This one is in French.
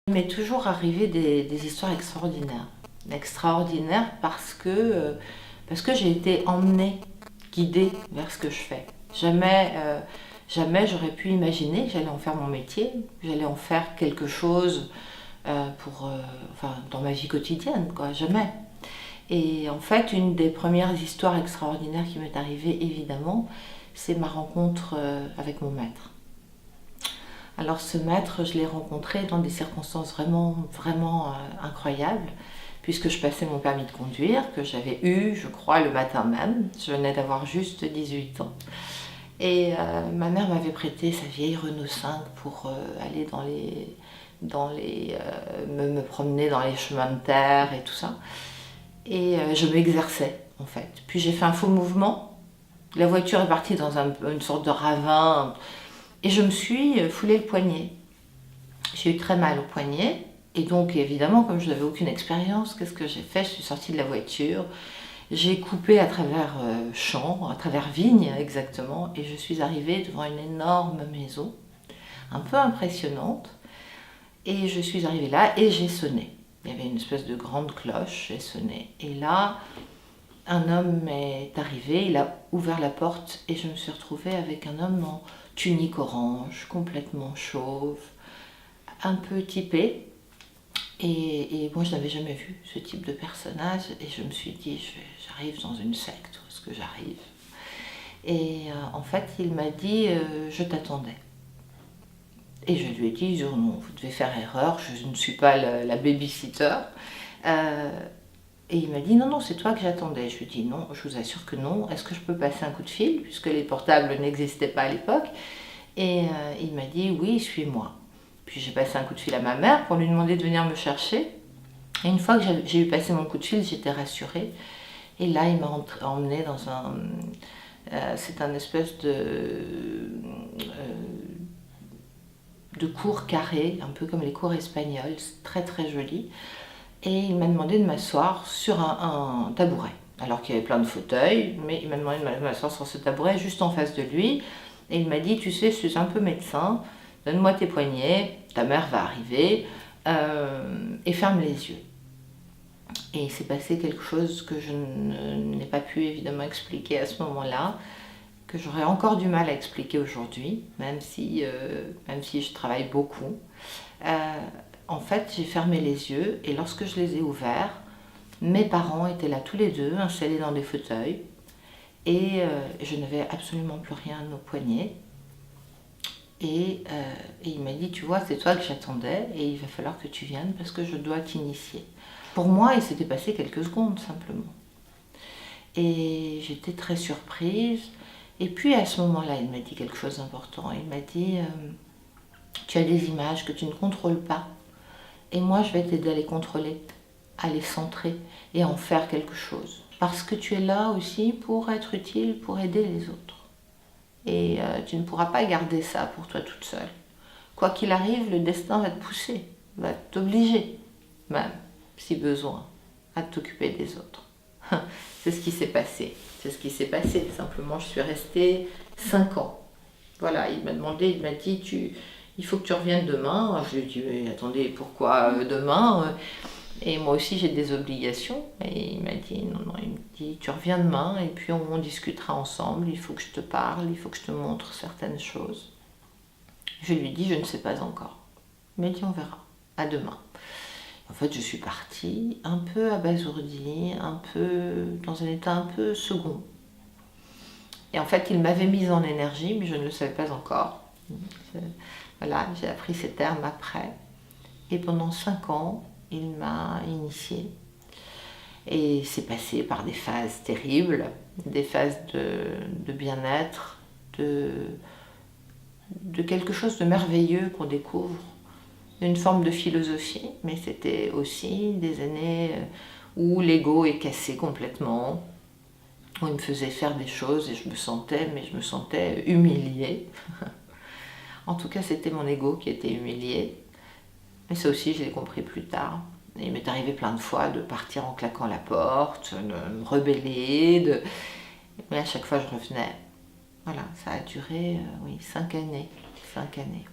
Il m'est toujours arrivé des histoires extraordinaires. Extraordinaires parce que j'ai été emmenée, guidée vers ce que je fais. Jamais j'aurais pu imaginer que j'allais en faire mon métier, que j'allais en faire quelque chose enfin, dans ma vie quotidienne, quoi, jamais. Et en fait, une des premières histoires extraordinaires qui m'est arrivée, évidemment, c'est ma rencontre avec mon maître. Alors ce maître, je l'ai rencontré dans des circonstances vraiment incroyables, puisque je passais mon permis de conduire, que j'avais eu, je crois, le matin même. Je venais d'avoir juste 18 ans. Et ma mère m'avait prêté sa vieille Renault 5 pour aller me promener dans les chemins de terre et tout ça. Et je m'exerçais, en fait. Puis j'ai fait un faux mouvement. La voiture est partie dans une sorte de ravin. Et je me suis foulé le poignet. J'ai eu très mal au poignet. Et donc, évidemment, comme je n'avais aucune expérience, qu'est-ce que j'ai fait? Je suis sortie de la voiture. J'ai coupé à travers champs, à travers vignes exactement. Et je suis arrivée devant une énorme maison, un peu impressionnante. Et je suis arrivée là et j'ai sonné. Il y avait une espèce de grande cloche, j'ai sonné. Et là, un homme est arrivé, il a ouvert la porte et je me suis retrouvée avec un homme en tunique orange, complètement chauve, un peu typé. Et moi, je n'avais jamais vu ce type de personnage et je me suis dit, j'arrive dans une secte, où est-ce que j'arrive? Et en fait, il m'a dit, je t'attendais. Et je lui ai dit, oh non, vous devez faire erreur, je ne suis pas la babysitter. Et il m'a dit, non, c'est toi que j'attendais. Je lui ai dit, non, je vous assure que non. Est-ce que je peux passer un coup de fil, puisque les portables n'existaient pas à l'époque? Et il m'a dit, oui, suis-moi. Puis j'ai passé un coup de fil à ma mère pour lui demander de venir me chercher. Et une fois que j'ai eu passé mon coup de fil, j'étais rassurée. Et là, il m'a emmenée dans c'est un espèce de cours carré, un peu comme les cours espagnols, très très joli. Et il m'a demandé de m'asseoir sur un tabouret. Alors qu'il y avait plein de fauteuils, mais il m'a demandé de m'asseoir sur ce tabouret juste en face de lui. Et il m'a dit, tu sais, je suis un peu médecin, donne-moi tes poignets, ta mère va arriver, et ferme les yeux. Et il s'est passé quelque chose que je n'ai pas pu évidemment expliquer à ce moment-là, que j'aurais encore du mal à expliquer aujourd'hui, même si je travaille beaucoup. En fait, j'ai fermé les yeux et lorsque je les ai ouverts, mes parents étaient là tous les deux, installés dans des fauteuils, et je n'avais absolument plus rien aux poignets. Et il m'a dit, tu vois, c'est toi que j'attendais et il va falloir que tu viennes parce que je dois t'initier. Pour moi, il s'était passé quelques secondes simplement. Et j'étais très surprise. Et puis à ce moment-là, il m'a dit quelque chose d'important. Il m'a dit, tu as des images que tu ne contrôles pas. Et moi, je vais t'aider à les contrôler, à les centrer et à en faire quelque chose. Parce que tu es là aussi pour être utile, pour aider les autres. Et tu ne pourras pas garder ça pour toi toute seule. Quoi qu'il arrive, le destin va te pousser, va t'obliger, même, si besoin, à t'occuper des autres. C'est ce qui s'est passé. C'est ce qui s'est passé. Simplement, je suis restée 5 ans. Voilà, il m'a demandé, il m'a dit, il faut que tu reviennes demain. Alors, je lui ai dit, mais attendez, pourquoi demain? Et moi aussi, j'ai des obligations. Et il m'a dit, non, il me dit, tu reviens demain et puis on discutera ensemble. Il faut que je te parle, il faut que je te montre certaines choses. Je lui ai dit, je ne sais pas encore. Il m'a dit, on verra. À demain. En fait, je suis partie un peu abasourdie, dans un état un peu second. Et en fait, il m'avait mise en énergie, mais je ne le savais pas encore. Voilà, j'ai appris ces termes après. Et pendant 5 ans, il m'a initiée. Et c'est passé par des phases terribles, des phases de bien-être, de quelque chose de merveilleux qu'on découvre. Une forme de philosophie, mais c'était aussi des années où l'ego est cassé complètement, où il me faisait faire des choses et je me sentais humiliée. En tout cas, c'était mon ego qui était humilié. Mais ça aussi, je l'ai compris plus tard. Et il m'est arrivé plein de fois de partir en claquant la porte, de me rebeller, mais à chaque fois, je revenais. Voilà, ça a duré, 5 années. 5 années.